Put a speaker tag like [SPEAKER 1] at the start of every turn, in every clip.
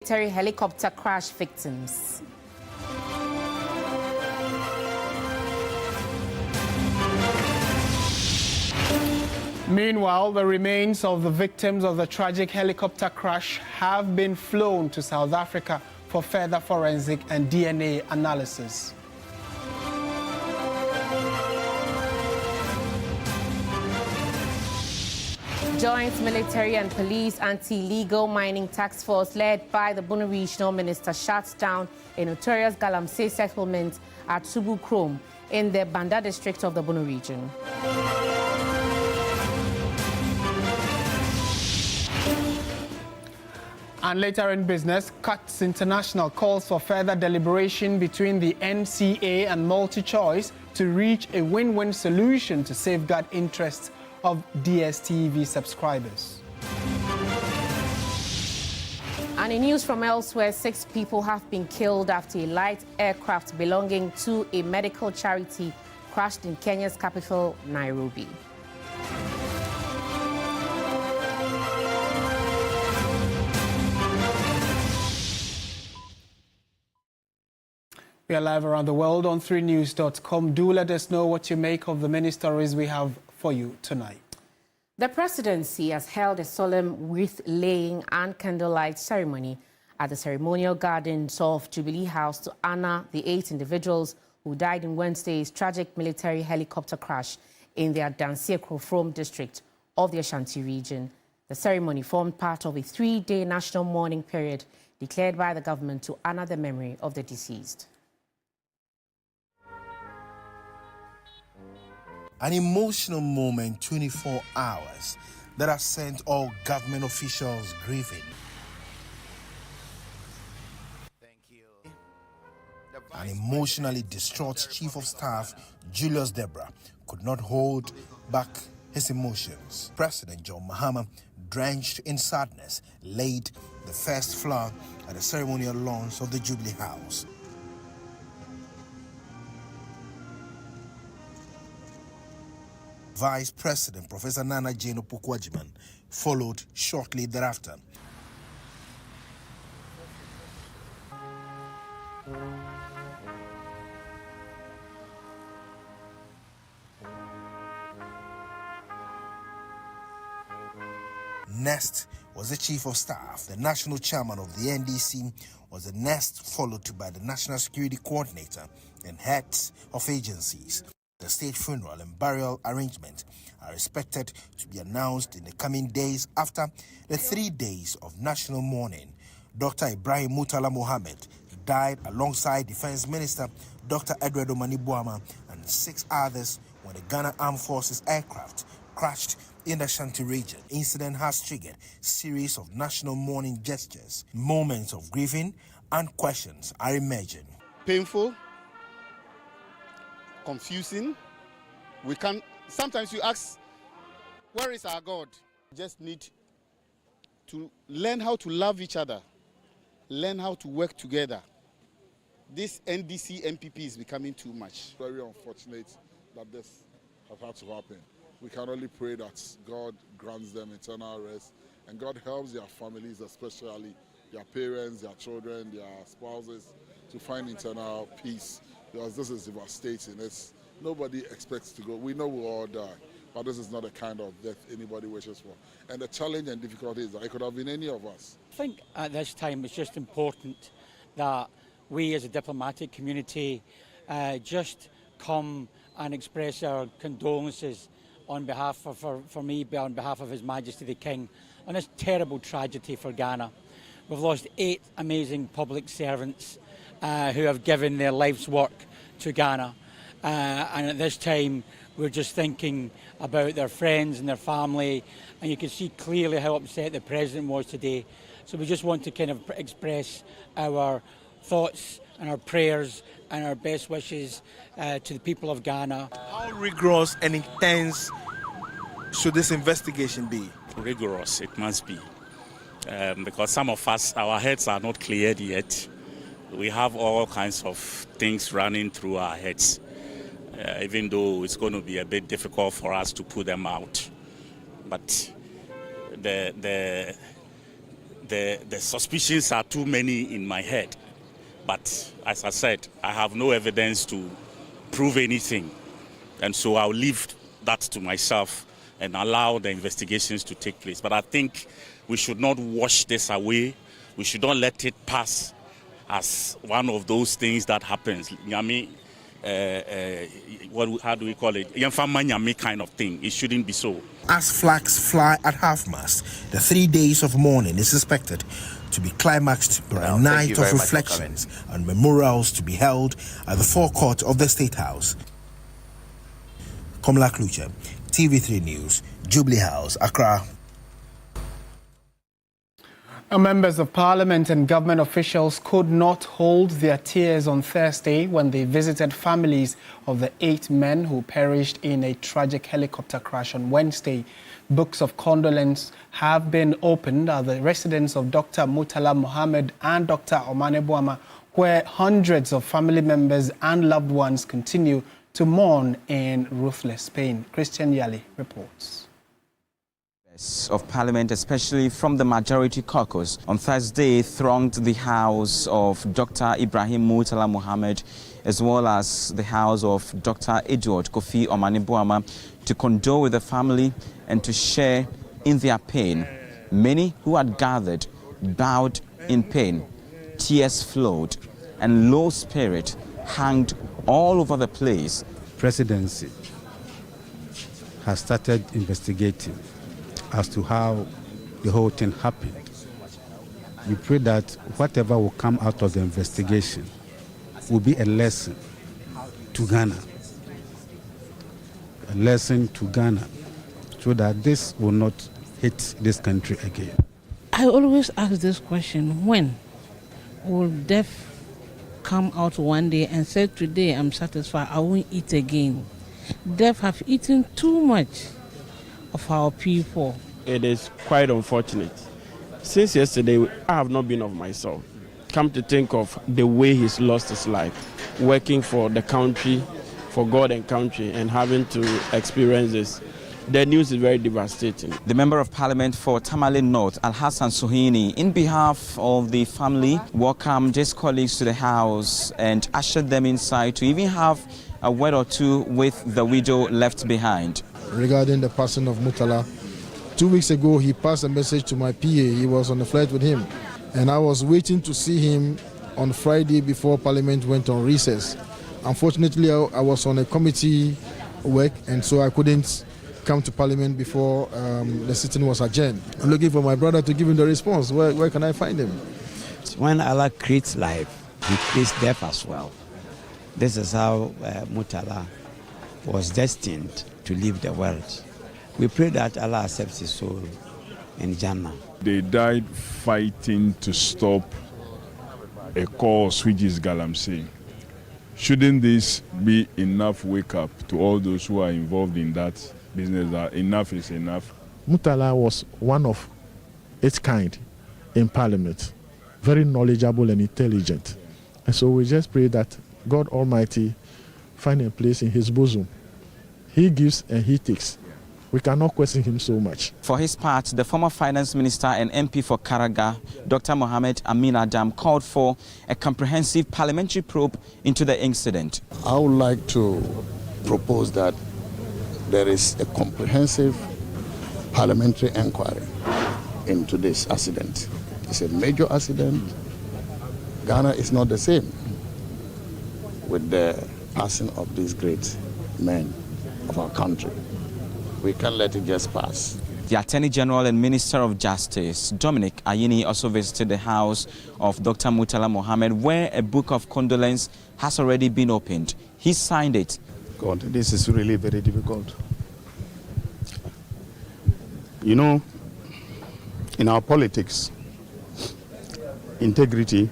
[SPEAKER 1] Military helicopter crash victims.
[SPEAKER 2] Meanwhile, the remains of the victims of the tragic helicopter crash have been flown to South Africa for further forensic and DNA analysis.
[SPEAKER 1] Joint military and police anti-illegal mining task force led by the Bono Regional Minister shuts down a notorious Galamsey settlement at Subu Krom in the Banda district of the Bono region.
[SPEAKER 2] And later in business, Cuts International calls for further deliberation between the NCA and MultiChoice to reach a win-win solution to safeguard interests of DSTV subscribers.
[SPEAKER 1] And in news from elsewhere, 6 people have been killed after a light aircraft belonging to a medical charity crashed in Kenya's capital, Nairobi.
[SPEAKER 2] We are live around the world on 3news.com. Do let us know what you make of the many stories we have for you tonight.
[SPEAKER 1] The presidency has held a solemn wreath-laying and candlelight ceremony at the ceremonial gardens of Jubilee House to honor the 8 individuals who died in Wednesday's tragic military helicopter crash in the Adansie-Krofrom district of the Ashanti region. The ceremony formed part of a 3-day national mourning period declared by the government to honor the memory of the deceased.
[SPEAKER 3] An emotional moment, 24 hours, that has sent all government officials grieving. Thank you. An emotionally distraught Chief of Staff, Julius Deborah, could not hold back his emotions. President John Mahama, drenched in sadness, laid the first flower at the ceremonial launch of the Jubilee House. Vice President Professor Nana Jane Opoku-Agyeman followed shortly thereafter. Next was the Chief of Staff. The National Chairman of the NDC was the next, followed by the National Security Coordinator and heads of agencies. The state funeral and burial arrangement are expected to be announced in the coming days after the 3 days of national mourning. Dr. Ibrahim Murtala Mohammed died alongside Defense Minister Dr. Edward Omani-Boama and 6 others when the Ghana Armed Forces aircraft crashed in the Ashanti region. The incident has triggered a series of national mourning gestures. Moments of grieving and questions are emerging.
[SPEAKER 4] Painful, confusing. Sometimes you ask, where is our God? We just need to learn how to love each other, learn how to work together. This NDC MPP is becoming too much.
[SPEAKER 5] Very unfortunate that this has had to happen. We can only pray that God grants them eternal rest and God helps their families, especially their parents, their children, their spouses, to find eternal peace. Because this is devastating. Nobody expects to go. We know we'll all die, but this is not the kind of death anybody wishes for. And the challenge and difficulty is that it could have been any of us.
[SPEAKER 6] I think at this time it's just important that we as a diplomatic community just come and express our condolences on behalf of, for me, on behalf of His Majesty the King, on this terrible tragedy for Ghana. We've lost 8 amazing public servants who have given their life's work to Ghana. And at this time, we're just thinking about their friends and their family, and you can see clearly how upset the President was today. So we just want to kind of express our thoughts and our prayers and our best wishes to the people of Ghana.
[SPEAKER 3] How rigorous and intense should this investigation be?
[SPEAKER 7] Rigorous, it must be. Because some of us, our heads are not cleared yet. We have all kinds of things running through our heads, even though it's going to be a bit difficult for us to put them out. But the the suspicions are too many in my head. But as I said, I have no evidence to prove anything. And so I'll leave that to myself and allow the investigations to take place. But I think we should not wash this away. We should not let it pass as one of those things that happens. How do we call it? Kind of thing. It shouldn't be so.
[SPEAKER 3] As flags fly at half-mast, the 3 days of mourning is expected to be climaxed by a night of reflections and memorials to be held at the forecourt of the State House. Komla Kluche, TV3 News, Jubilee House, Accra.
[SPEAKER 2] Members of Parliament and government officials could not hold their tears on Thursday when they visited families of the 8 men who perished in a tragic helicopter crash on Wednesday. Books of condolence have been opened at the residence of Dr. Murtala Mohammed and Dr. Omane Boama, where hundreds of family members and loved ones continue to mourn in ruthless pain. Christian Yali reports.
[SPEAKER 8] Of Parliament, especially from the majority caucus, on Thursday thronged the house of Dr. Ibrahim Murtala Mohammed, as well as the house of Dr. Edward Kofi Omane Boama, to condole with the family and to share in their pain. Many who had gathered bowed in pain, tears flowed, and low spirit hanged all over the place.
[SPEAKER 9] Presidency has started investigating as to how the whole thing happened. We pray that whatever will come out of the investigation will be a lesson to Ghana. A lesson to Ghana, so that this will not hit this country again.
[SPEAKER 10] I always ask this question: when will death come out one day and say, today I'm satisfied, I won't eat again? Death have eaten too much of our people.
[SPEAKER 11] It is quite unfortunate. Since yesterday, I have not been of myself. Come to think of the way he's lost his life, working for the country, for God and country, and having to experience this. The news is very devastating.
[SPEAKER 8] The Member of Parliament for Tamale North, Al-Hassan Suhini, in behalf of the family, welcomed his colleagues to the House and ushered them inside to even have a word or two with the widow left behind.
[SPEAKER 12] Regarding the passing of Murtala, 2 weeks ago he passed a message to my PA. He was on a flight with him, and I was waiting to see him on Friday before Parliament went on recess. Unfortunately, I was on a committee work, and so I couldn't come to Parliament before the sitting was adjourned. I'm looking for my brother to give him the response. Where can I find him?
[SPEAKER 13] When Allah creates life, He creates death as well. This is how Murtala was destined to leave the world. We pray that Allah accepts his soul in Jannah.
[SPEAKER 14] They died fighting to stop a cause which is Galamsey. Shouldn't this be enough wake up to all those who are involved in that business that enough is enough?
[SPEAKER 15] Murtala was one of its kind in Parliament, very knowledgeable and intelligent. And so we just pray that God Almighty find a place in his bosom. He gives and he takes. We cannot question him so much.
[SPEAKER 8] For his part, the former finance minister and MP for Karaga, Dr. Mohammed Amin Adam, called for a comprehensive parliamentary probe into the incident.
[SPEAKER 16] I would like to propose that there is a comprehensive parliamentary inquiry into this accident. It's a major accident. Ghana is not the same with the passing of these great men of our country. We can't let it just pass.
[SPEAKER 8] The Attorney General and Minister of Justice, Dominic Ayini, also visited the house of Dr. Murtala Mohammed, where a book of condolence has already been opened. He signed it.
[SPEAKER 16] God, this is really very difficult. You know, in our politics, integrity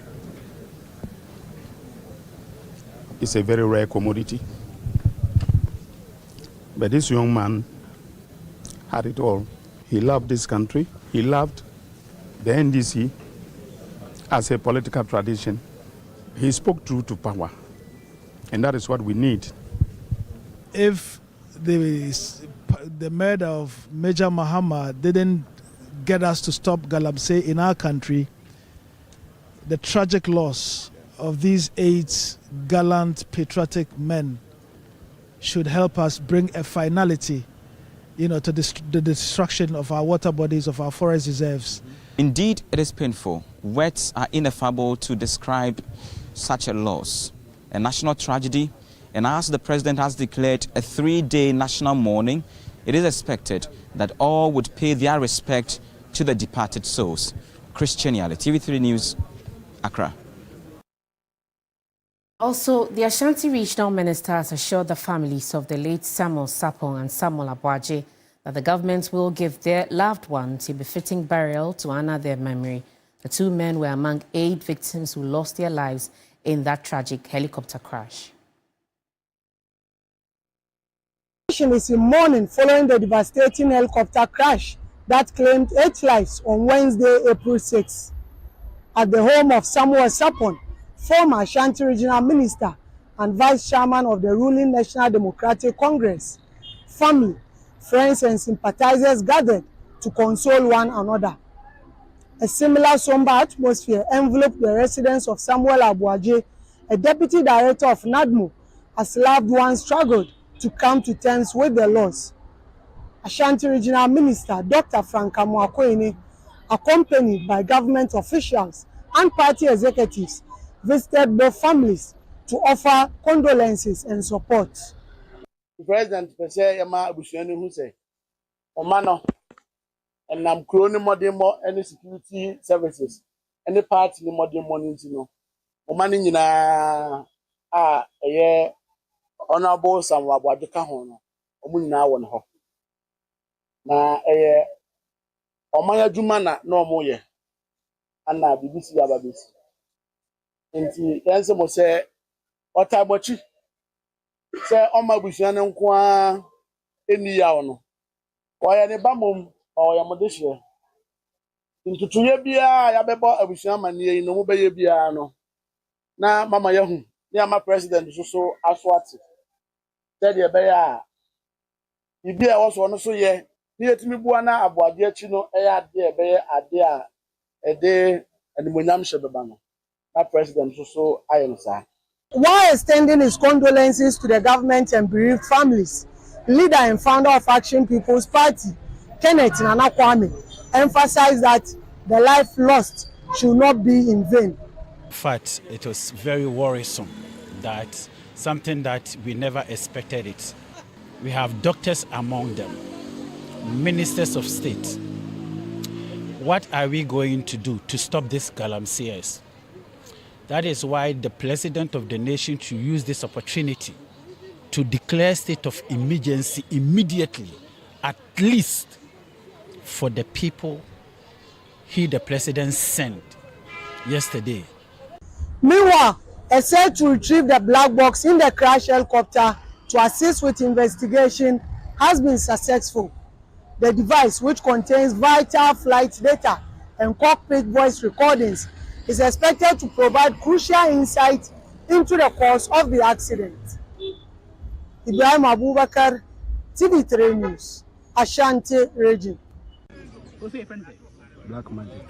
[SPEAKER 16] is a very rare commodity. But this young man had it all. He loved this country. He loved the NDC as a political tradition. He spoke true to power, and that is what we need.
[SPEAKER 17] If the murder of Major Muhammad didn't get us to stop galamsey in our country, the tragic loss of these 8 gallant, patriotic men should help us bring a finality, to the destruction of our water bodies, of our forest reserves.
[SPEAKER 8] Indeed, it is painful. Words are ineffable to describe such a loss, a national tragedy. And as the president has declared a 3-day national mourning, it is expected that all would pay their respect to the departed souls. Christian Yale, TV3 News, Accra.
[SPEAKER 1] Also, the Ashanti Regional Minister has assured the families of the late Samuel Sapong and Samuel Abuaje that the government will give their loved ones a befitting burial to honor their memory. The 2 men were among 8 victims who lost their lives in that tragic helicopter crash.
[SPEAKER 18] The nation is in mourning following the devastating helicopter crash that claimed 8 lives on Wednesday, April 6, at the home of Samuel Sapong, former Ashanti Regional Minister and Vice Chairman of the ruling National Democratic Congress. Family, friends and sympathizers gathered to console one another. A similar somber atmosphere enveloped the residence of Samuel Abuaje, a deputy director of NADMO, as loved ones struggled to come to terms with the loss. Ashanti Regional Minister Dr. Franka Mwakwene, accompanied by government officials and party executives, visited both families to offer condolences and support.
[SPEAKER 19] The president said, "Yama Abushani who say, Omano, and I'm crony modern more any security services, any party in modern morning to know. Omani a year honorable some Wabadika Hono, Omuna one ho. Na Omaya Jumana no more ye, and now BBC Ababis. Nti yanse mo se otabochi se oma busuane nko a eni ya ono ko ya ne bamom o ya modehye ntutunye bia ya bebo abusuan mane yi no mo beye bia no na mama yahu ne ama president so aswati se de be ya ibi e wo so no so ye ne yetimi bua na aboade achi no e ya de be ade a ede animonyam shebeba no. President so
[SPEAKER 18] While extending his condolences to the government and bereaved families, leader and founder of Action People's Party, Kenneth Nana Kwame, emphasized that the life lost should not be in vain.
[SPEAKER 20] In fact, it was very worrisome that something that we never expected it. We have doctors among them, ministers of state. What are we going to do to stop this galamseyers? That is why the president of the nation should use this opportunity to declare state of emergency immediately, at least for the people the president sent yesterday.
[SPEAKER 18] Meanwhile, a search to retrieve the black box in the crash helicopter to assist with investigation has been successful. The device, which contains vital flight data and cockpit voice recordings, is expected to provide crucial insight into the cause of the accident. Ibrahim Abubakar, TV3 News, Ashanti Region.
[SPEAKER 2] Black magic.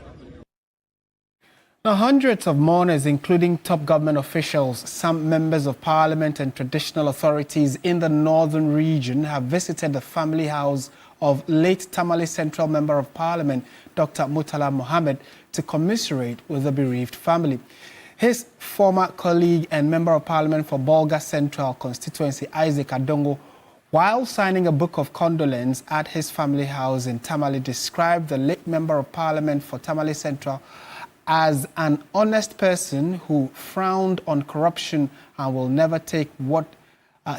[SPEAKER 2] Now, hundreds of mourners, including top government officials, some members of parliament and traditional authorities in the northern region, have visited the family house of late Tamale Central Member of Parliament, Dr. Murtala Mohammed, to commiserate with the bereaved family. His former colleague and Member of Parliament for Bolga Central constituency, Isaac Adongo, while signing a book of condolence at his family house in Tamale, described the late Member of Parliament for Tamale Central as an honest person who frowned on corruption and will never take what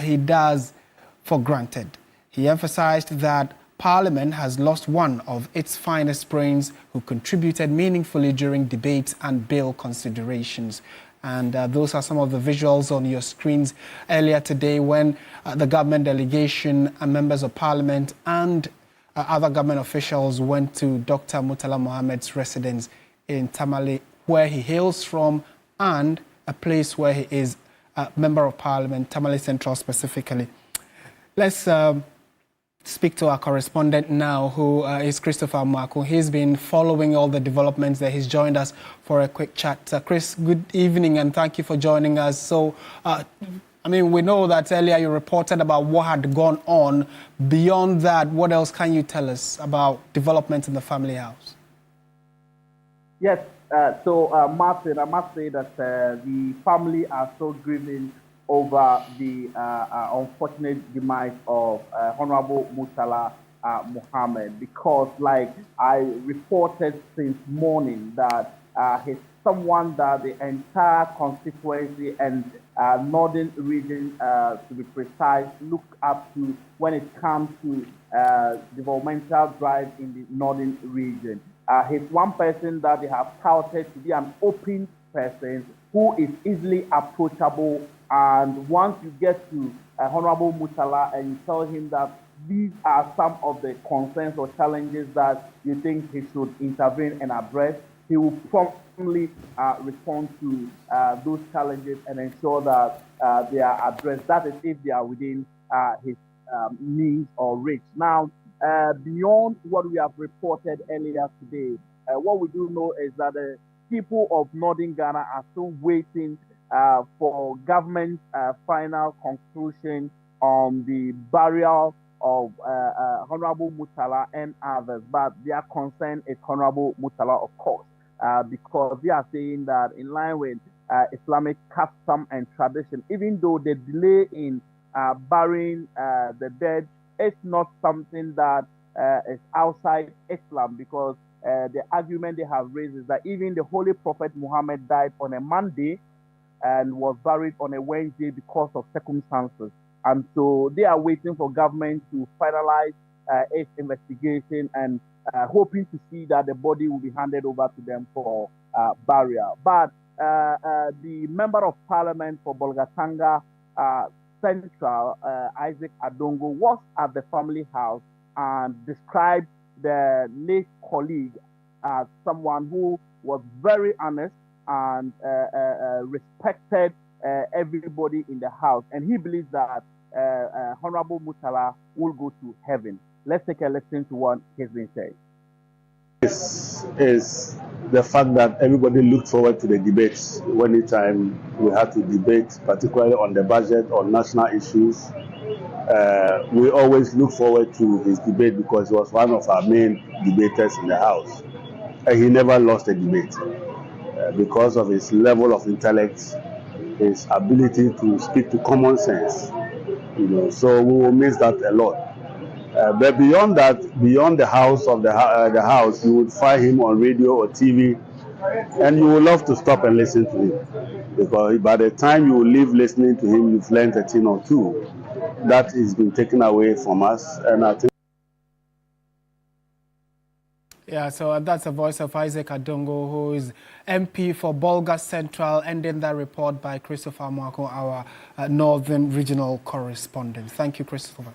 [SPEAKER 2] he does for granted. He emphasized that Parliament has lost one of its finest brains who contributed meaningfully during debates and bill considerations. And those are some of the visuals on your screens earlier today when the government delegation and members of Parliament and other government officials went to Dr. Murtala Mohammed's residence in Tamale, where he hails from, and a place where he is a Member of Parliament, Tamale Central specifically. Let's speak to our correspondent now, who is Christopher Mwako. He's been following all the developments there. He's joined us for a quick chat. Chris, good evening and thank you for joining us. So, we know that earlier you reported about what had gone on. Beyond that, what else can you tell us about developments in the family house?
[SPEAKER 21] Yes, Martin, I must say that the family are still grieving over the unfortunate demise of Honorable Murtala Muhammad, because, like I reported since morning, that he's someone that the entire constituency and northern region, to be precise, look up to when it comes to developmental drive in the northern region. He's one person that they have touted to be an open person who is easily approachable. And once you get to Honorable Murtala and you tell him that these are some of the concerns or challenges that you think he should intervene and address, he will promptly respond to those challenges and ensure that they are addressed. That is if they are within his means or reach. Now, beyond what we have reported earlier today, what we do know is that the people of Northern Ghana are still waiting for government's final conclusion on the burial of Honorable Murtala and others. But their concern is Honorable Murtala, of course, because they are saying that in line with Islamic custom and tradition, even though the delay in burying the dead is not something that is outside Islam, because the argument they have raised is that even the Holy Prophet Muhammad died on a Monday and was buried on a Wednesday because of circumstances. And so they are waiting for government to finalize its investigation and hoping to see that the body will be handed over to them for burial. But the Member of Parliament for Bolgatanga Central, Isaac Adongo, was at the family house and described the late colleague as someone who was very honest and respected everybody in the house. And he believes that Honorable Murtala will go to heaven. Let's take a listen to what he's been saying.
[SPEAKER 22] This is the fact that everybody looked forward to the debates. Anytime we had to debate, particularly on the budget or national issues, we always look forward to his debate because he was one of our main debaters in the House. And he never lost a debate because of his level of intellect, his ability to speak to common sense. So we will miss that a lot. But beyond that, beyond the house of the house, you would find him on radio or TV, and you will love to stop and listen to him, because by the time you leave listening to him, you've learned a thing or two. That has been taken away from us, and I think.
[SPEAKER 2] Yeah, so that's the voice of Isaac Adongo, who is MP for Bolga Central, ending that report by Christopher Mwako, our Northern Regional Correspondent. Thank you, Christopher.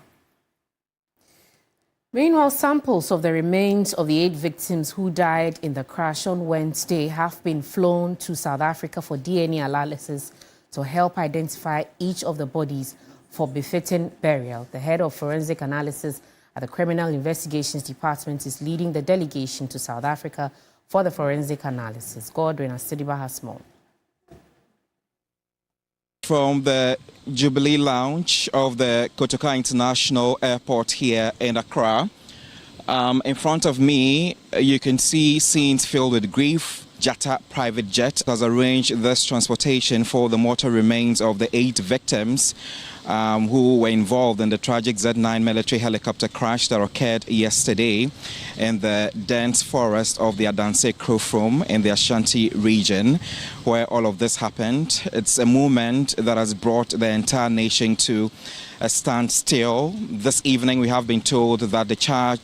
[SPEAKER 1] Meanwhile, samples of the remains of the 8 victims who died in the crash on Wednesday have been flown to South Africa for DNA analysis to help identify each of the bodies for befitting burial. The head of forensic analysis at the Criminal Investigations Department is leading the delegation to South Africa for the forensic analysis. Godwin Asiedu-Dartey has more.
[SPEAKER 8] From the Jubilee Lounge of the Kotoka International Airport here in Accra, in front of me, you can see scenes filled with grief. Jata private jet has arranged this transportation for the mortal remains of the 8 victims who were involved in the tragic Z9 military helicopter crash that occurred yesterday in the dense forest of the Adanse Krofrom in the Ashanti region, where all of this happened. It's a movement that has brought the entire nation to a standstill. This evening, we have been told that the charge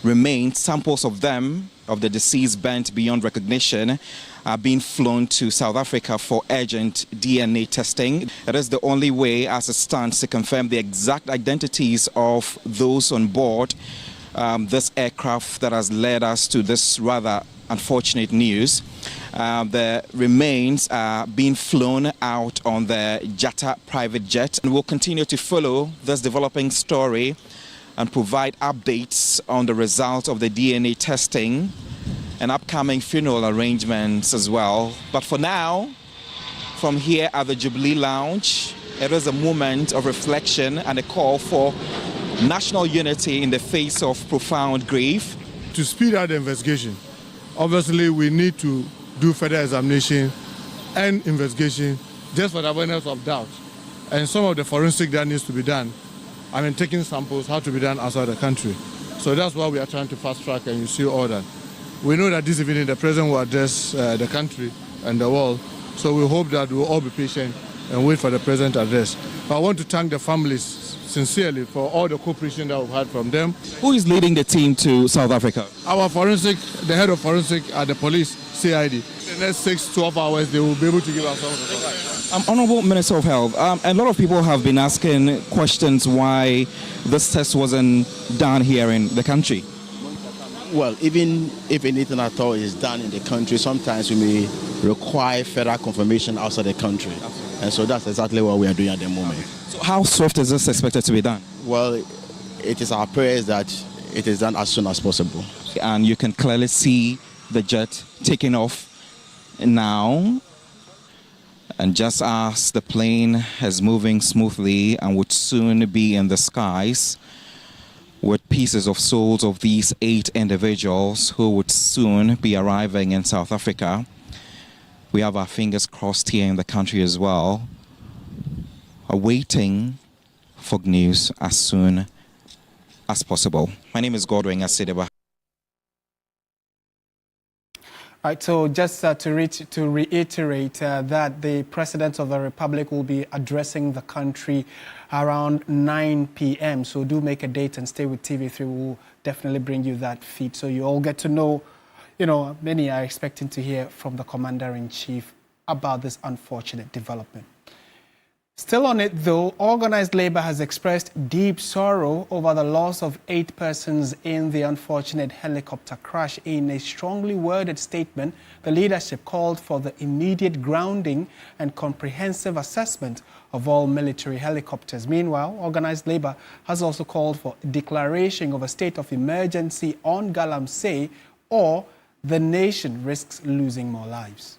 [SPEAKER 8] remains. Samples of them, of the deceased bent beyond recognition, are being flown to South Africa for urgent DNA testing. It is the only way, as it stands, to confirm the exact identities of those on board this aircraft that has led us to this rather unfortunate news. The remains are being flown out on the Jata private jet, and we'll continue to follow this developing story and provide updates on the results of the DNA testing and upcoming funeral arrangements as well. But for now, from here at the Jubilee Lounge, it is a moment of reflection and a call for national unity in the face of profound grief.
[SPEAKER 15] To speed up the investigation, obviously we need to do further examination and investigation just for the awareness of doubt. And some of the forensic that needs to be done, taking samples have to be done outside the country. So that's why we are trying to fast track, and you see all that. We know that this evening the President will address the country and the world. So we hope that we'll all be patient and wait for the President address. But I want to thank the families sincerely for all the cooperation that we've had from them.
[SPEAKER 8] Who is leading the team to South Africa?
[SPEAKER 15] Our forensic, the head of forensic at the police, CID. In the next 6-12 hours, they will be able to give us all the results.
[SPEAKER 8] Honorable Minister of Health, a lot of people have been asking questions why this test wasn't done here in the country.
[SPEAKER 4] Well, even if anything at all is done in the country, sometimes we may require further confirmation outside the country. And so that's exactly what we are doing at the moment.
[SPEAKER 8] So how swift is this expected to be done?
[SPEAKER 4] Well, it is our prayers that it is done as soon as possible.
[SPEAKER 8] And you can clearly see the jet taking off now. And just as the plane is moving smoothly and would soon be in the skies, with pieces of souls of these 8 individuals who would soon be arriving in South Africa. We have our fingers crossed here in the country as well, awaiting for news as soon as possible. My name is Godwin Asiedu-Dartey.
[SPEAKER 2] All right, so just to reiterate that the President of the Republic will be addressing the country around 9 p.m. So do make a date and stay with TV3. We'll definitely bring you that feed so you all get to know, many are expecting to hear from the Commander-in-Chief about this unfortunate development. Still on it, though, organized labor has expressed deep sorrow over the loss of 8 persons in the unfortunate helicopter crash. In a strongly worded statement, the leadership called for the immediate grounding and comprehensive assessment of all military helicopters. Meanwhile, organized labor has also called for a declaration of a state of emergency on Galamsey, or the nation risks losing more lives.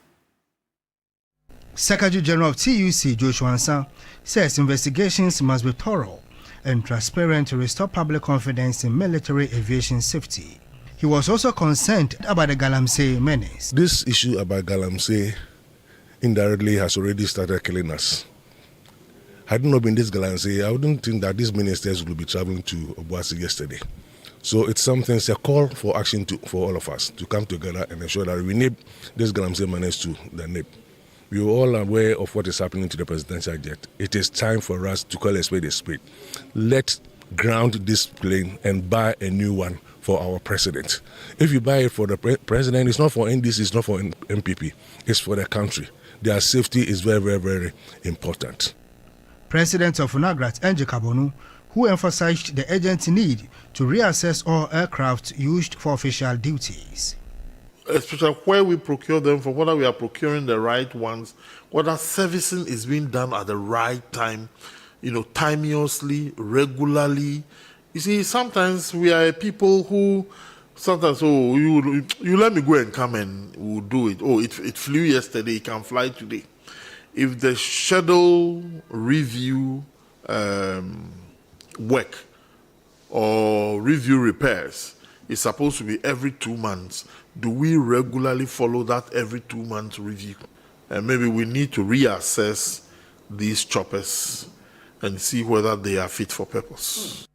[SPEAKER 5] Secretary General of TUC, Joshua Ansa, says investigations must be thorough and transparent to restore public confidence in military aviation safety. He was also concerned about the Galamsey menace.
[SPEAKER 23] This issue about Galamsey indirectly has already started killing us. Had it not been this Galamsey, I wouldn't think that these ministers would be traveling to Obuasi yesterday. So it's a call for action for all of us to come together and ensure that we nip this Galamsey menace to the nip. We are all aware of what is happening to the presidential jet. It is time for us to call a spade a spade. Let's ground this plane and buy a new one for our president. If you buy it for the president, it's not for NDC, it's not for MPP, it's for the country. Their safety is very, very, very important.
[SPEAKER 5] President of Nagrat, Enje Kabonu, who emphasized the urgent need to reassess all aircraft used for official duties.
[SPEAKER 24] Especially where we procure them, for whether we are procuring the right ones, whether servicing is being done at the right time, timeously, regularly. You see, sometimes we are people who sometimes, you let me go and come and we'll do it. It flew yesterday, it can fly today. If the schedule review work or review repairs is supposed to be every 2 months, do we regularly follow that every 2 months review? And maybe we need to reassess these choppers and see whether they are fit for purpose.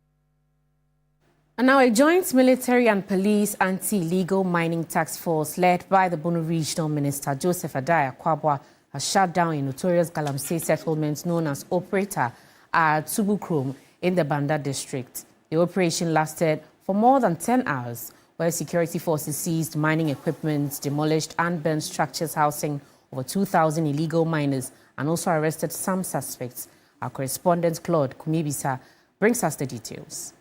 [SPEAKER 1] And now a joint military and police anti-illegal mining task force led by the Bono Regional Minister Joseph Ayisha has shut down a notorious Galamsey settlement known as Operator at Subukrom in the Banda district. The operation lasted for more than 10 hours, where security forces seized mining equipment, demolished and burned structures housing over 2,000 illegal miners, and also arrested some suspects. Our correspondent Claude Kumibisa brings us the details.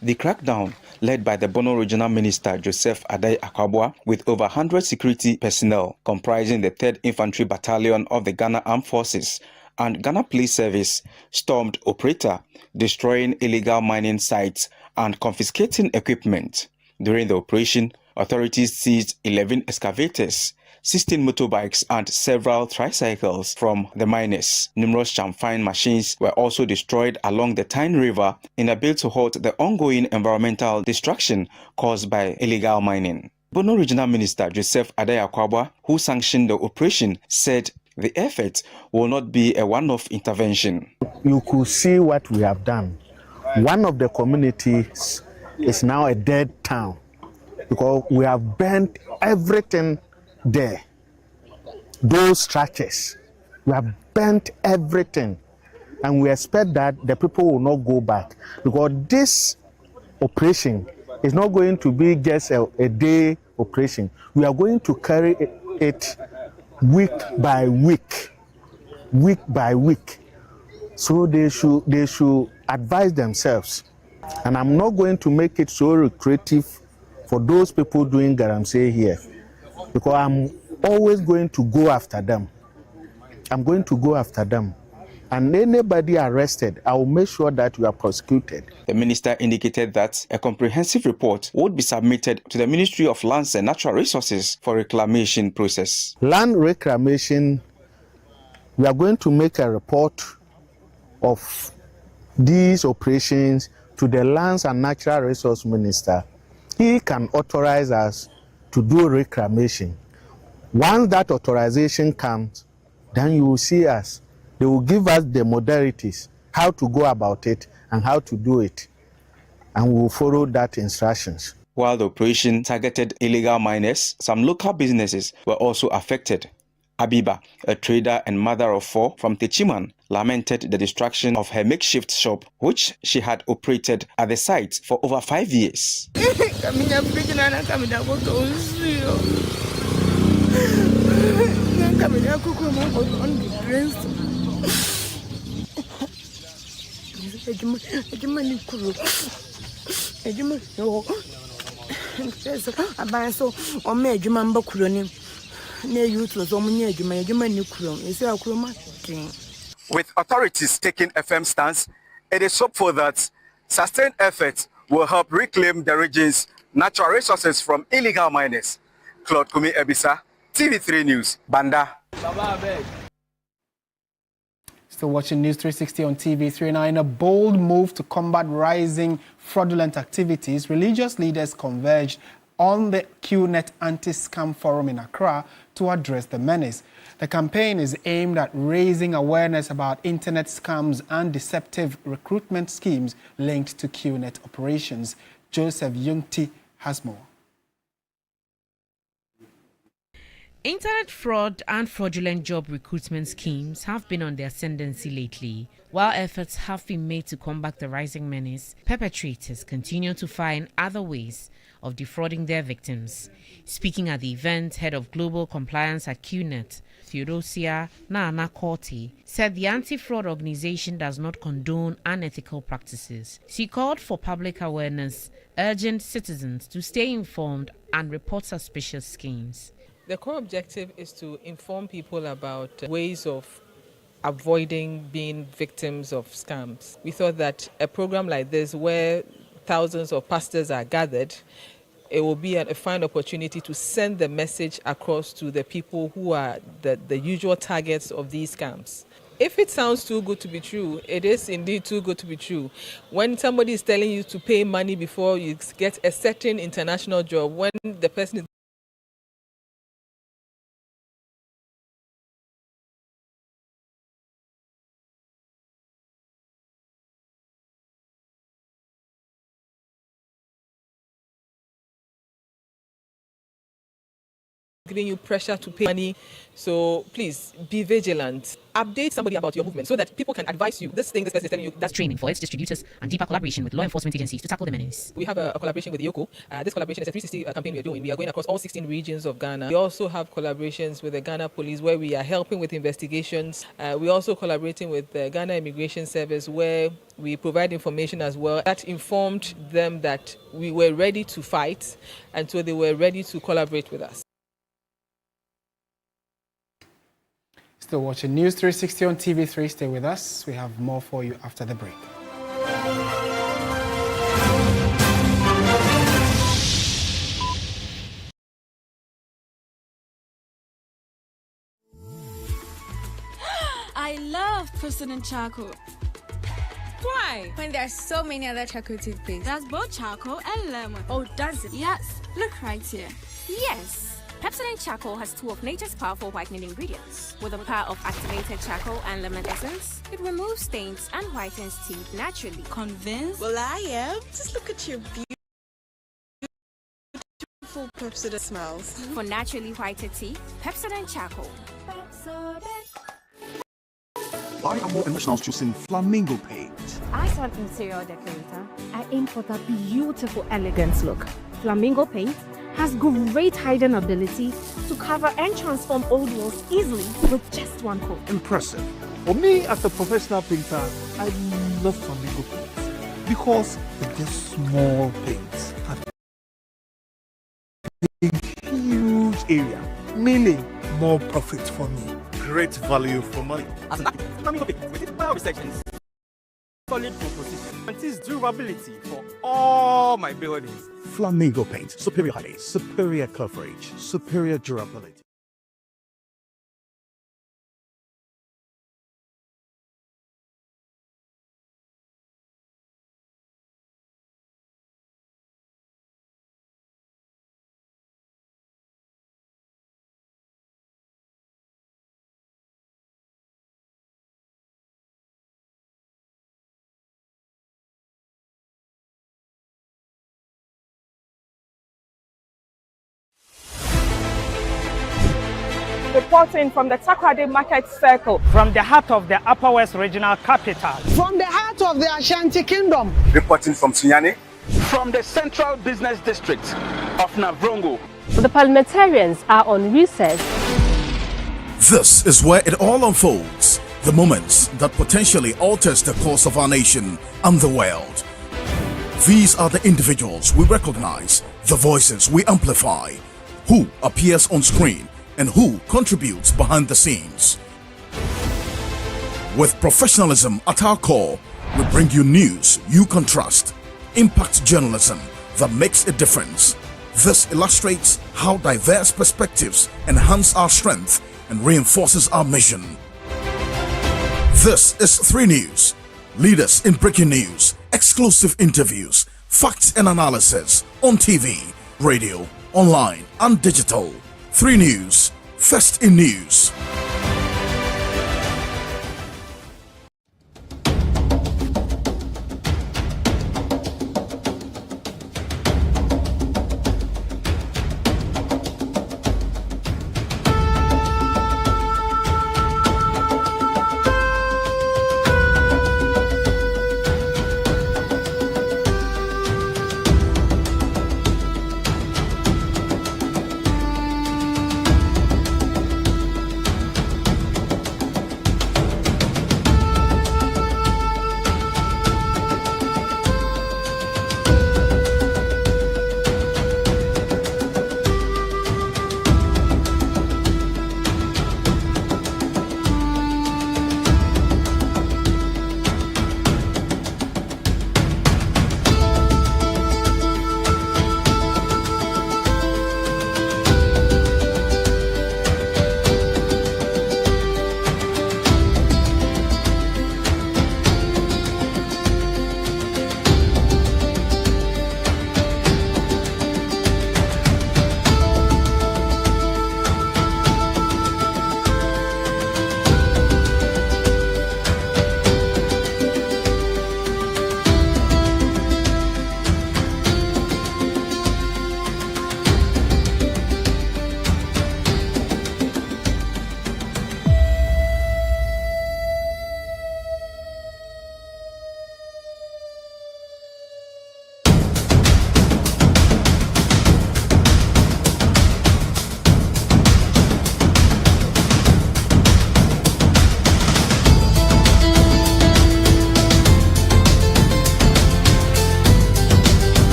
[SPEAKER 8] The crackdown, led by the Bono Regional Minister Joseph Ayisha, with over 100 security personnel comprising the 3rd Infantry Battalion of the Ghana Armed Forces and Ghana Police Service stormed operator, destroying illegal mining sites and confiscating equipment. During the operation, authorities seized 11 excavators, 16 motorbikes and several tricycles from the miners. Numerous chamfine machines were also destroyed along the Tyne River in a bid to halt the ongoing environmental destruction caused by illegal mining. Bono Regional Minister Joseph Adai-Akwabwa, who sanctioned the operation, said the effort will not be a one-off intervention.
[SPEAKER 3] You could see what we have done. One of the communities is now a dead town because we have burnt everything there. Those structures, we have burnt everything, and we expect that the people will not go back because this operation is not going to be just a day operation. We are going to carry it week by week. So they should advise themselves. And I'm not going to make it so lucrative for those people doing galamsey here, because I'm always going to go after them. I'm going to go after them. And anybody arrested, I will make sure that you are prosecuted.
[SPEAKER 8] The minister indicated that a comprehensive report would be submitted to the Ministry of Lands and Natural Resources for reclamation process.
[SPEAKER 3] Land reclamation, we are going to make a report of these operations to the Lands and Natural Resource Minister. He can authorize us to do reclamation. Once that authorization comes, then you will see us. They will give us the modalities, how to go about it and how to do it. And we will follow that instructions.
[SPEAKER 8] While the operation targeted illegal miners, some local businesses were also affected. Abiba, a trader and mother of 4 from Techiman, lamented the destruction of her makeshift shop, which she had operated at the site for over 5 years. With authorities taking a firm stance, it is hopeful that sustained efforts will help reclaim the region's natural resources from illegal miners. Claude Kumi Ebisa, TV3 News, Banda.
[SPEAKER 2] Still watching News 360 on TV3 now. In a bold move to combat rising fraudulent activities, religious leaders converged on the QNet Anti-Scam Forum in Accra to address the menace. The campaign is aimed at raising awareness about internet scams and deceptive recruitment schemes linked to QNet operations. Joseph Yungti has more.
[SPEAKER 1] Internet fraud and fraudulent job recruitment schemes have been on the ascendancy lately. While efforts have been made to combat the rising menace, perpetrators continue to find other ways of defrauding their victims. Speaking at the event, head of global compliance at QNet, Theodosia Nana Korte, said the anti-fraud organization does not condone unethical practices. She called for public awareness, urging citizens to stay informed and report suspicious schemes.
[SPEAKER 6] The core objective is to inform people about ways of avoiding being victims of scams. We thought that a program like this, where thousands of pastors are gathered, it will be a fine opportunity to send the message across to the people who are the usual targets of these scams. If it sounds too good to be true, it is indeed too good to be true. When somebody is telling you to pay money before you get a certain international job, when the person is giving you pressure to pay money, so please be vigilant. Update somebody about your movement so that people can advise you. This thing this person is telling you. That's
[SPEAKER 1] training for its distributors and deeper collaboration with law enforcement agencies to tackle the menace.
[SPEAKER 6] We have a collaboration with Yakubu. This collaboration is a 360 campaign we are doing. We are going across all 16 regions of Ghana. We also have collaborations with the Ghana Police where we are helping with investigations. We're also collaborating with the Ghana Immigration Service where we provide information as well. That informed them that we were ready to fight, and so they were ready to collaborate with us.
[SPEAKER 2] Still watching News 360 on TV3. Stay with us. We have more for you after the break.
[SPEAKER 7] I love President Charcoal. Why?
[SPEAKER 9] When there are so many other charcoal toothpaste.
[SPEAKER 7] That's both charcoal and lemon.
[SPEAKER 9] Oh, does it?
[SPEAKER 7] Yes, look right here.
[SPEAKER 10] Yes. Pepsodent Charcoal has two of nature's powerful whitening ingredients. With the power of activated charcoal and lemon essence, it removes stains and whitens teeth naturally.
[SPEAKER 7] Convinced?
[SPEAKER 9] Well, I am. Just look at your beautiful Pepsodent smells.
[SPEAKER 10] For naturally whiter teeth, Pepsodent Charcoal.
[SPEAKER 11] Why are more emotionals choosing flamingo paint?
[SPEAKER 10] As an interior decorator, I aim for that beautiful elegance look. Flamingo paint has great hiding ability to cover and transform old walls easily with just one coat.
[SPEAKER 11] Impressive. For me, as a professional painter, I love flamingo paint because it gives small paints a huge area, meaning more profit for me. Great value for money.
[SPEAKER 25] As an architect, flamingo paint with its bio-resections, solid composition, and its durability for all my buildings.
[SPEAKER 11] Flamingo paint, superior height, superior coverage, superior durability.
[SPEAKER 26] Reporting from the Takoradi Market Circle.
[SPEAKER 27] From the heart of the Upper West Regional Capital.
[SPEAKER 18] From the heart of the Ashanti Kingdom.
[SPEAKER 11] Reporting from Sunyani.
[SPEAKER 27] From the Central Business District of Navrongo.
[SPEAKER 26] The parliamentarians are on recess.
[SPEAKER 28] This is where it all unfolds. The moments that potentially alters the course of our nation and the world. These are the individuals we recognize, the voices we amplify, who appears on screen and who contributes behind the scenes. With professionalism at our core, we bring you news you can trust, impact journalism that makes a difference. This illustrates how diverse perspectives enhance our strength and reinforces our mission. This is 3 News, leaders in breaking news, exclusive interviews, facts and analysis on TV, radio, online and digital. 3 News, first in news.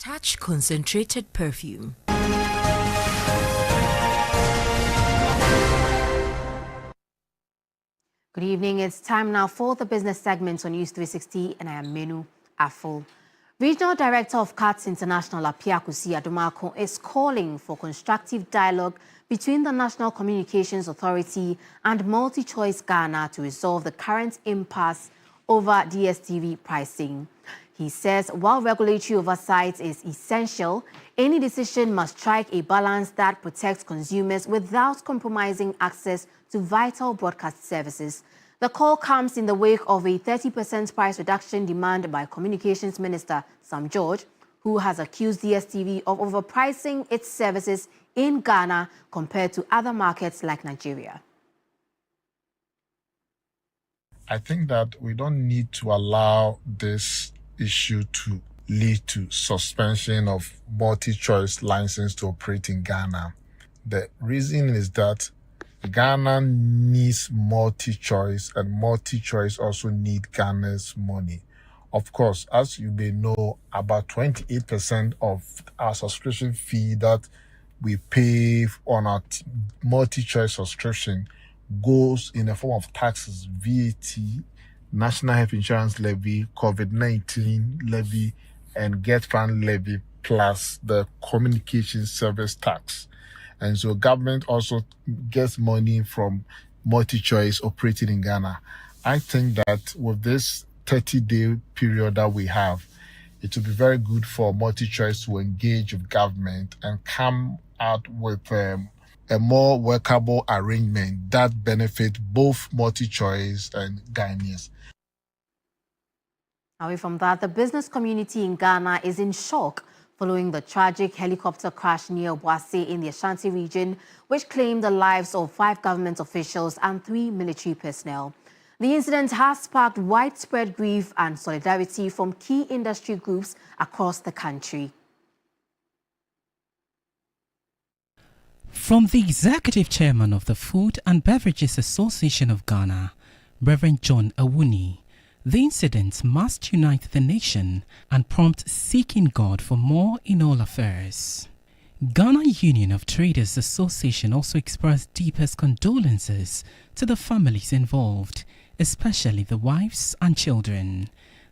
[SPEAKER 12] Touch concentrated perfume.
[SPEAKER 13] Good evening. It's time now for the business segment on News 360, and I am Menu Aful. Regional Director of CATS International, Apiakusi Adumako, is calling for constructive dialogue between the National Communications Authority and MultiChoice Ghana to resolve the current impasse over DSTV pricing. He says while regulatory oversight is essential, any decision must strike a balance that protects consumers without compromising access to vital broadcast services. The call comes in the wake of a 30% price reduction demand by Communications Minister Sam George, who has accused DSTV of overpricing its services in Ghana compared to other markets like Nigeria.
[SPEAKER 14] I think that we don't need to allow this issue to lead to suspension of multi-choice license to operate in Ghana. The reason is that Ghana needs multi-choice, and multi-choice also need Ghana's money. Of course, as you may know, about 28% of our subscription fee that we pay on our multi-choice subscription goes in the form of taxes, VAT, National Health Insurance Levy, COVID-19 levy, and Get Fund levy, plus the communication service tax. And so government also gets money from multi-choice operating in Ghana. I think that with this 30-day period that we have, it will be very good for multi-choice to engage with government and come out with a more workable arrangement that benefit both multi-choice and Ghanaians.
[SPEAKER 13] Away from that, the business community in Ghana is in shock following the tragic helicopter crash near Obuasi in the Ashanti region, which claimed the lives of 5 government officials and 3 military personnel. The incident has sparked widespread grief and solidarity from key industry groups across the country.
[SPEAKER 16] From the Executive Chairman of the Food and Beverages Association of Ghana, Reverend John Awuni, the incident must unite the nation and prompt seeking God for more in all affairs. Ghana Union of Traders Association also expressed deepest condolences to the families involved, especially the wives and children.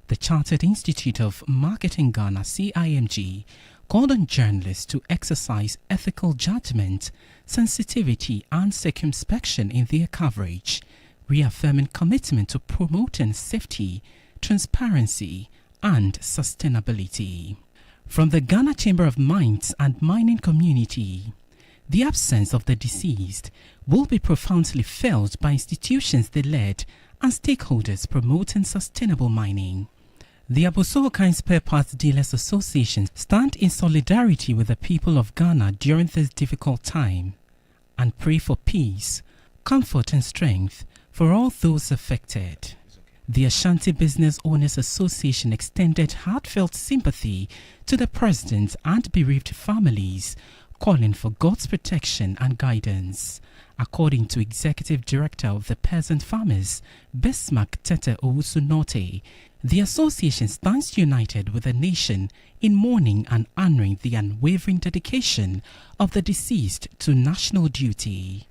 [SPEAKER 16] The Chartered Institute of Marketing Ghana, CIMG, called on journalists to exercise ethical judgment, sensitivity and circumspection in their coverage, reaffirming commitment to promoting safety, transparency and sustainability. From the Ghana Chamber of Mines and Mining Community, the absence of the deceased will be profoundly felt by institutions they led and stakeholders promoting sustainable mining. The Abosowokan Spare Parts Dealers Association stand in solidarity with the people of Ghana during this difficult time and pray for peace, comfort and strength for all those affected. The Ashanti Business Owners Association extended heartfelt sympathy to the President and bereaved families, calling for God's protection and guidance. According to Executive Director of the Peasant Farmers, Bismarck Tete Owusu-Norte, the association stands united with the nation in mourning and honoring the unwavering dedication of the deceased to national duty.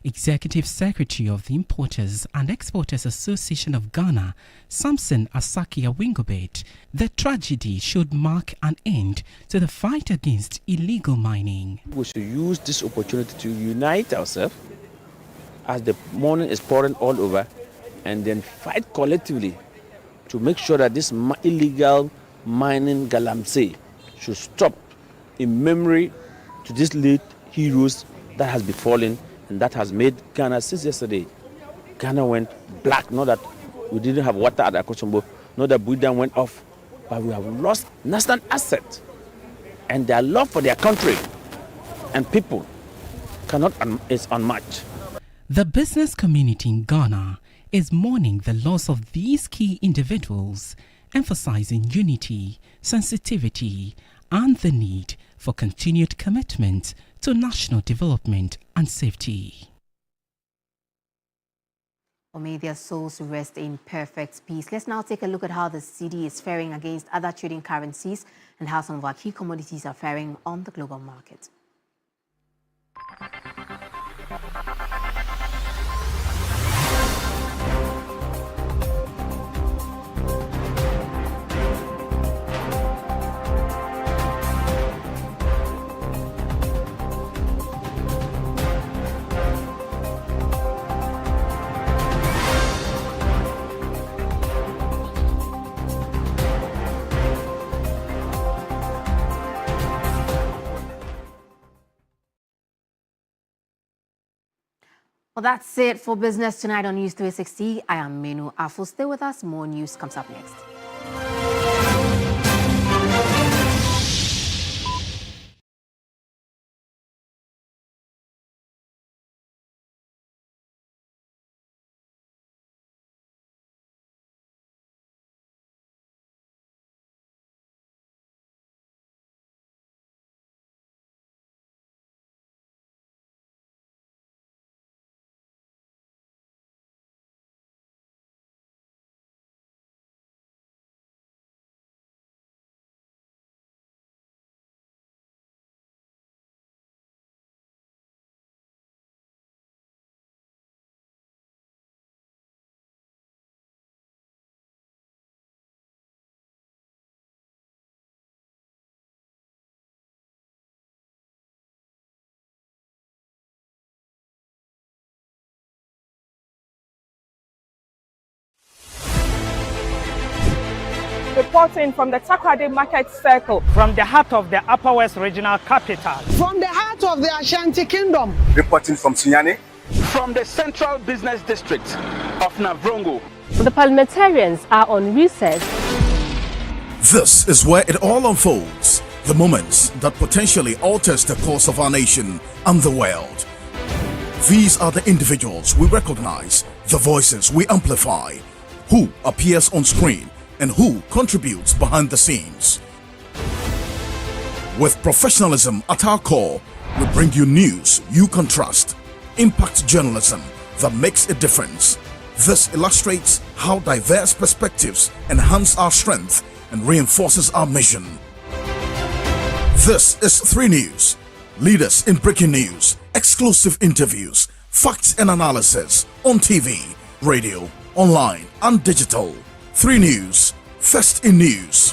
[SPEAKER 16] Executive Secretary of the Importers and Exporters Association of Ghana, Samson Asaki Awingobet, the tragedy should mark an end to the fight against illegal mining.
[SPEAKER 17] We should use this opportunity to unite ourselves as the mourning is pouring all over, and then fight collectively to make sure that this illegal mining galamsey should stop in memory to these late heroes that has befallen and that has made Ghana, since yesterday, Ghana went black. Not that we didn't have water at Akosombo, not that Buddha went off, but we have lost national asset. And their love for their country and people is unmatched.
[SPEAKER 16] The business community in Ghana is mourning the loss of these key individuals, emphasizing unity, sensitivity, and the need for continued commitment to national development and safety.
[SPEAKER 13] Or may their souls rest in perfect peace. Let's now take a look at how the cedi is faring against other trading currencies and how some of our key commodities are faring on the global market. Well, that's it for Business Tonight on News360. I am Menu Afo. Stay with us. More news comes up next.
[SPEAKER 26] Reporting from the Takoradi Market Circle, from the heart of the Upper West Regional Capital.
[SPEAKER 18] From the heart of the Ashanti Kingdom.
[SPEAKER 27] Reporting from Sinyane. From the Central Business District of Navrongo.
[SPEAKER 10] The parliamentarians are on recess.
[SPEAKER 28] This is where it all unfolds. The moments that potentially alters the course of our nation and the world. These are the individuals we recognize, the voices we amplify, who appears on screen and who contributes behind the scenes. With professionalism at our core, we bring you news you can trust, impact journalism that makes a difference. This illustrates how diverse perspectives enhance our strength and reinforces our mission. This is 3 News, leaders in breaking news, exclusive interviews, facts and analysis on TV, radio, online and digital. 3 News, first in news.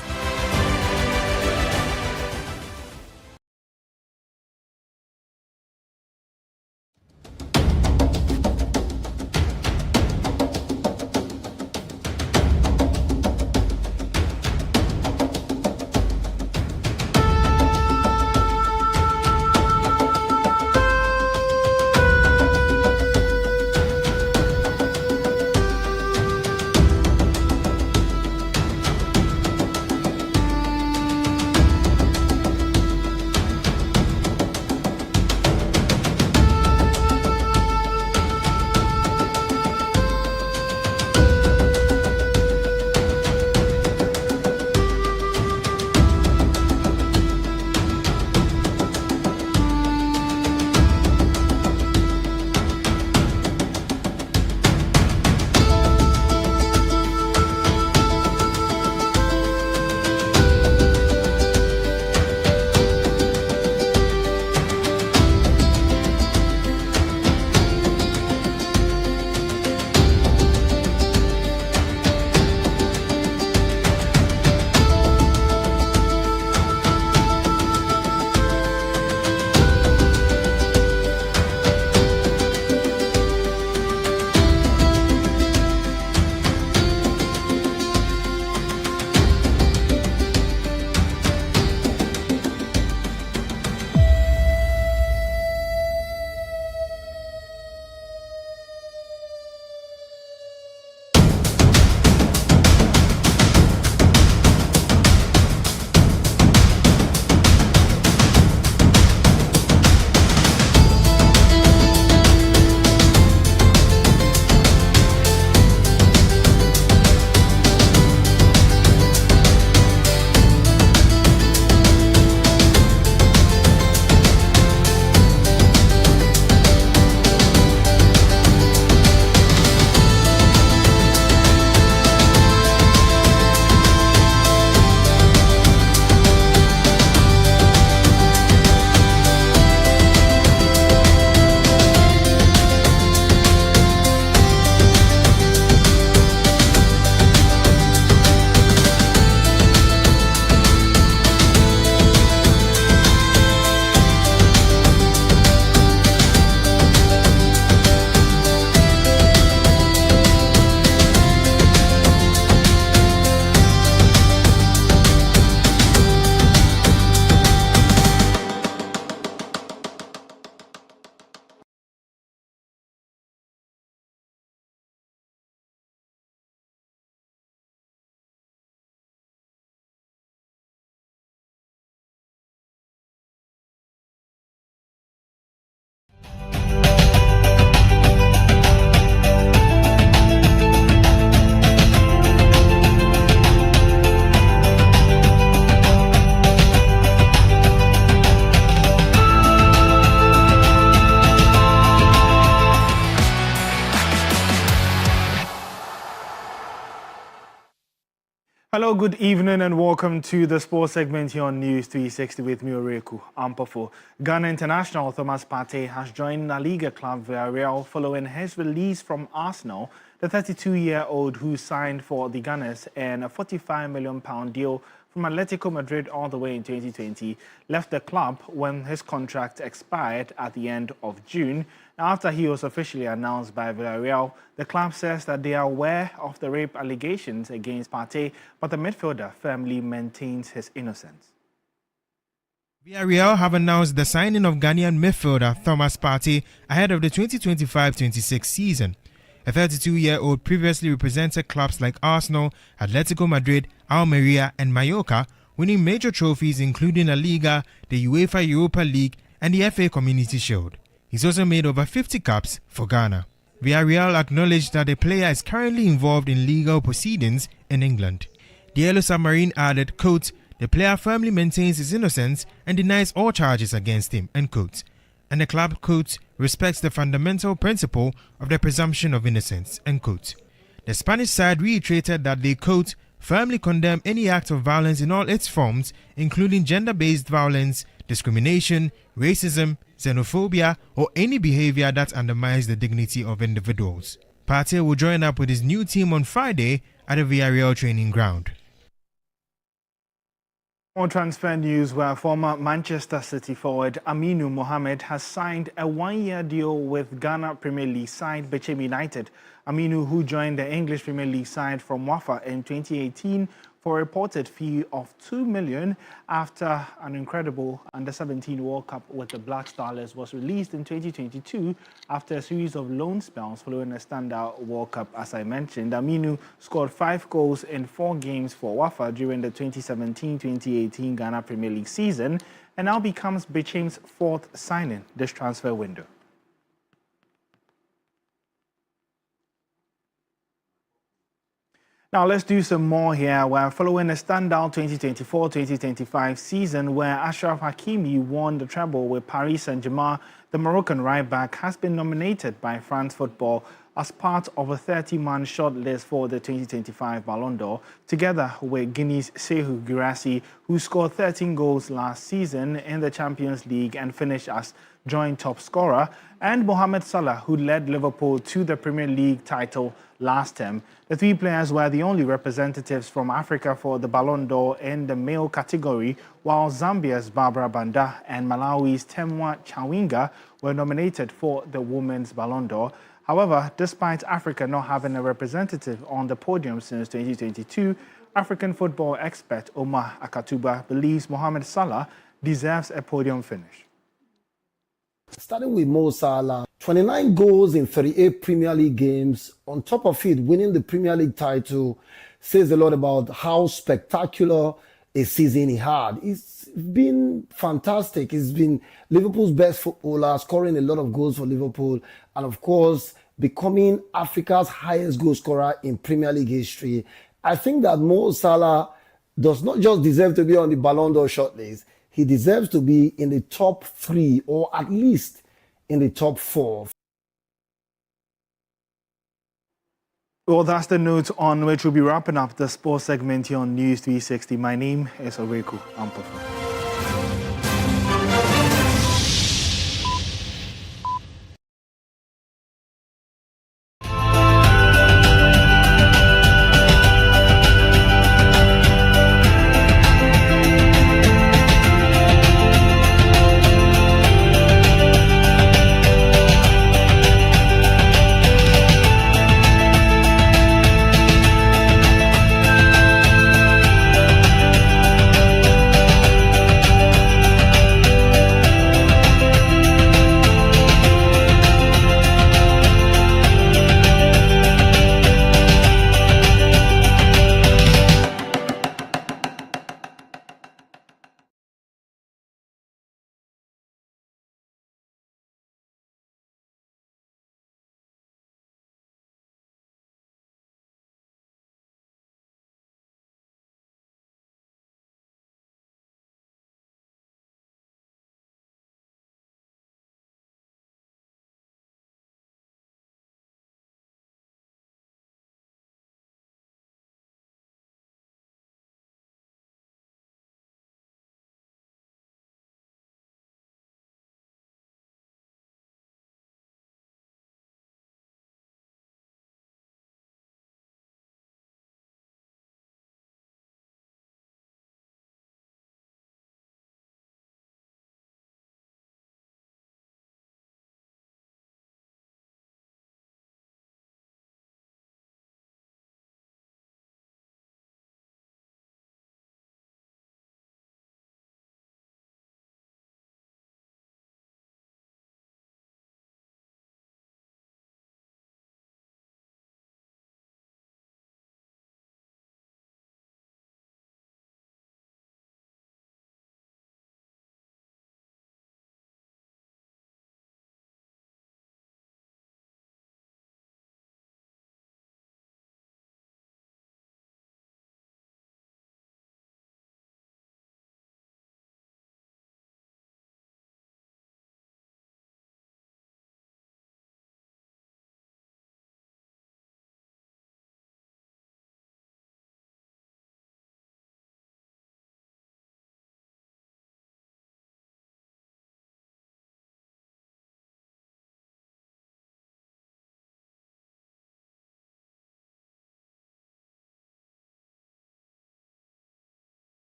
[SPEAKER 2] Hello, good evening and welcome to the sports segment here on News 360 with me, Oreku Ampofo. Ghana international Thomas Partey has joined La Liga club Villarreal following his release from Arsenal. The 32-year-old who signed for the Gunners and a £45 million deal from Atletico Madrid all the way in 2020 left the club when his contract expired at the end of June. After he was officially announced by Villarreal, the club says that they are aware of the rape allegations against Partey, but the midfielder firmly maintains his innocence.
[SPEAKER 4] Villarreal have announced the signing of Ghanaian midfielder Thomas Partey ahead of the 2025-26 season. A 32-year-old previously represented clubs like Arsenal, Atletico Madrid, Almeria and Mallorca, winning major trophies including La Liga, the UEFA Europa League and the FA Community Shield. He's also made over 50 caps for Ghana. Villarreal acknowledged that the player is currently involved in legal proceedings in England. The Yellow Submarine added, quote, "The player firmly maintains his innocence and denies all charges against him," end quote. And the club, quote, "respects the fundamental principle of the presumption of innocence," end quote. The Spanish side reiterated that they, quote, "firmly condemn any act of violence in all its forms, including gender-based violence, discrimination, racism, xenophobia, or any behavior that undermines the dignity of individuals." Partey will join up with his new team on Friday at the Villarreal training ground.
[SPEAKER 2] More transfer news where former Manchester City forward Aminu Mohammed has signed a one-year deal with Ghana Premier League side Bechem United. Aminu, who joined the English Premier League side from Wafa in 2018 for a reported fee of $2 million after an incredible Under-17 World Cup with the Black Stars, was released in 2022 after a series of loan spells following a standout World Cup. As I mentioned, Aminu scored 5 goals in 4 games for Wafa during the 2017-2018 Ghana Premier League season and now becomes Bechem's 4th signing this transfer window. Now let's do some more here. We're following a standout 2024-2025 season where Achraf Hakimi won the treble with Paris Saint-Germain. The Moroccan right-back has been nominated by France Football as part of a 30-man shortlist for the 2025 Ballon d'Or, together with Guinea's Sekou Guirassy, who scored 13 goals last season in the Champions League and finished as joint top scorer, and Mohamed Salah, who led Liverpool to the Premier League title last term. The 3 players were the only representatives from Africa for the Ballon d'Or in the male category, while Zambia's Barbara Banda and Malawi's Temwa Chawinga were nominated for the Women's Ballon d'Or. However, despite Africa not having a representative on the podium since 2022, African football expert Omar Akatuba believes Mohamed Salah deserves a podium finish.
[SPEAKER 5] Starting with Mo Salah, 29 goals in 38 Premier League games. On top of it, winning the Premier League title says a lot about how spectacular a season he had. It's been fantastic. He's been Liverpool's best footballer, scoring a lot of goals for Liverpool, and of course, becoming Africa's highest goal scorer in Premier League history. I think that Mo Salah does not just deserve to be on the Ballon d'Or shortlist. He deserves to be in the top 3 or at least in the top 4.
[SPEAKER 2] Well, that's the note on which we'll be wrapping up the sports segment here on News 360. My name is Oreku Ampofo.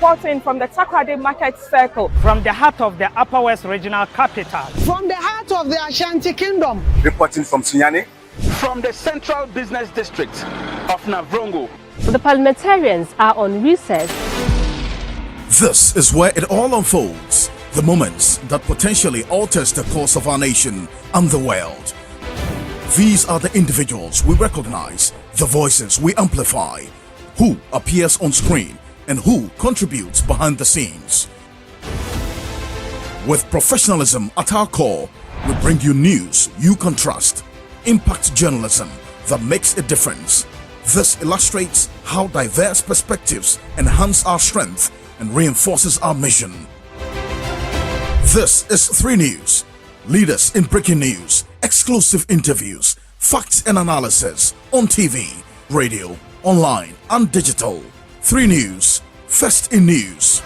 [SPEAKER 26] reporting from the Takoradi Market Circle, from the heart of the Upper West Regional Capital.
[SPEAKER 18] From the heart of the Ashanti Kingdom.
[SPEAKER 27] Reporting from Sunyani. From the Central Business District of Navrongo.
[SPEAKER 10] The parliamentarians are on recess.
[SPEAKER 28] This is where it all unfolds. The moments that potentially alters the course of our nation and the world. These are the individuals we recognize, the voices we amplify, who appears on screen and who contributes behind the scenes. With professionalism at our core, we bring you news you can trust, impact journalism that makes a difference. This illustrates how diverse perspectives enhance our strength and reinforces our mission. This is 3 News, leaders in breaking news, exclusive interviews, facts and analysis on TV, radio, online and digital. 3 News, first in news.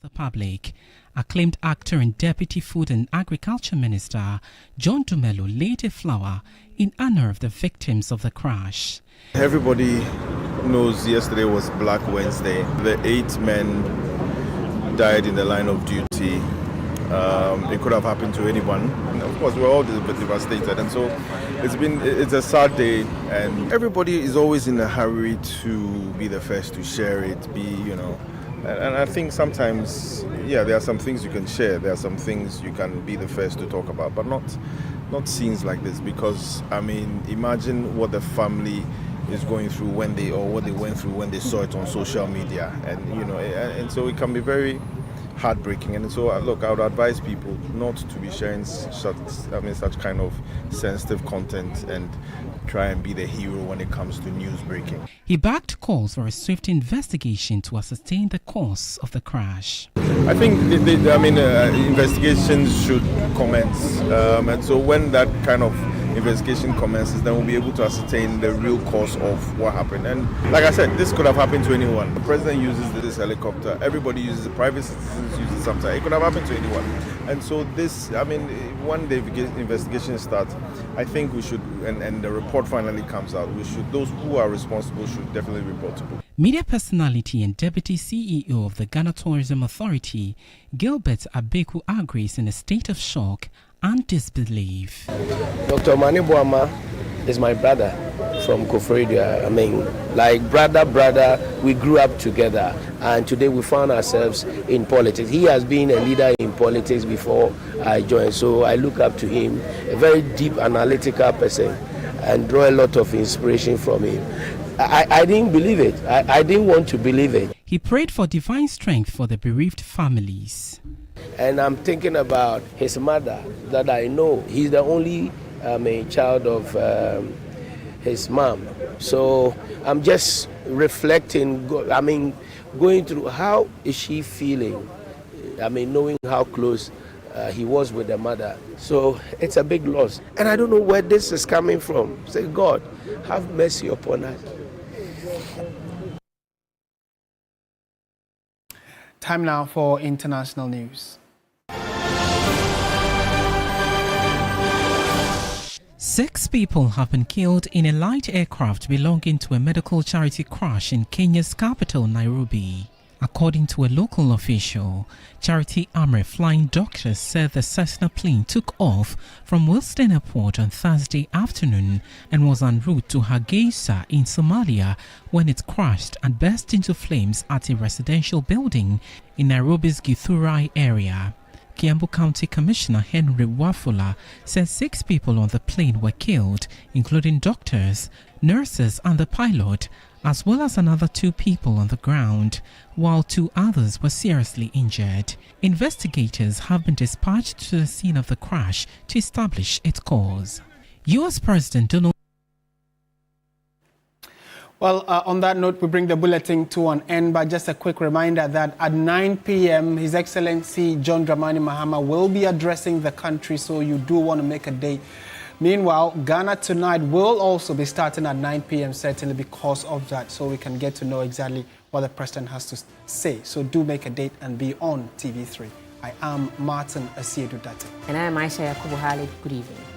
[SPEAKER 16] The public. Acclaimed actor and Deputy Food and Agriculture Minister John Dumelo laid a flower in honor of the victims of the crash.
[SPEAKER 3] Everybody knows yesterday was Black Wednesday. The 8 men died in the line of duty. It could have happened to anyone. And of course, we're all devastated, and so it's a sad day. And everybody is always in a hurry to be the first to share it. And I think sometimes, there are some things you can share. There are some things you can be the first to talk about, but not scenes like this. Because imagine what the family is going through what they went through when they saw it on social media, and so it can be very heartbreaking. And so, look, I would advise people not to be sharing such kind of sensitive content and try and be the hero when it comes to news breaking.
[SPEAKER 16] He backed calls for a swift investigation to ascertain the cause of the crash.
[SPEAKER 3] I think investigations should commence, and so when that kind of investigation commences, then we'll be able to ascertain the real cause of what happened. And like I said, this could have happened to anyone. The president uses this helicopter, everybody uses it, private citizens use it sometimes. It could have happened to anyone. And so when the investigation starts, I think we should, and the report finally comes out, those who are responsible should definitely report to book.
[SPEAKER 16] Media personality and Deputy CEO of the Ghana Tourism Authority, Gilbert Abeku, agrees in a state of shock and disbelief.
[SPEAKER 15] Dr. Mani Boama is my brother from Koforidia. Like brother, we grew up together, and today we found ourselves in politics. He has been a leader in politics before I joined, so I look up to him, a very deep analytical person, and draw a lot of inspiration from him. I didn't believe it. I didn't want to believe it.
[SPEAKER 16] He prayed for divine strength for the bereaved families.
[SPEAKER 15] And I'm thinking about his mother that I know. He's the only child of his mom. So I'm just reflecting, going through how is she feeling? Knowing how close he was with the mother. So it's a big loss. And I don't know where this is coming from. Say, God, have mercy upon us.
[SPEAKER 2] Time now for international news.
[SPEAKER 16] 6 people have been killed in a light aircraft belonging to a medical charity crash in Kenya's capital, Nairobi. According to a local official, Charity Army flying doctors said the Cessna plane took off from Wilson Airport on Thursday afternoon and was en route to Hargeisa in Somalia when it crashed and burst into flames at a residential building in Nairobi's Githurai area. Kiambu County Commissioner Henry Wafula said 6 people on the plane were killed, including doctors, nurses and the pilot, as well as another 2 people on the ground, while 2 others were seriously injured. Investigators have been dispatched to the scene of the crash to establish its cause. U.S. President Donald
[SPEAKER 2] Well, on that note, we bring the bulletin to an end, but just a quick reminder that at 9 p.m., His Excellency John Dramani Mahama will be addressing the country, so you do want to make a date. Meanwhile, Ghana Tonight will also be starting at 9 p.m. certainly because of that, so we can get to know exactly what the president has to say. So do make a date and be on TV3. I am Martin Asiedu-Dartey.
[SPEAKER 1] And I am Ayisha Yakubu. Good evening.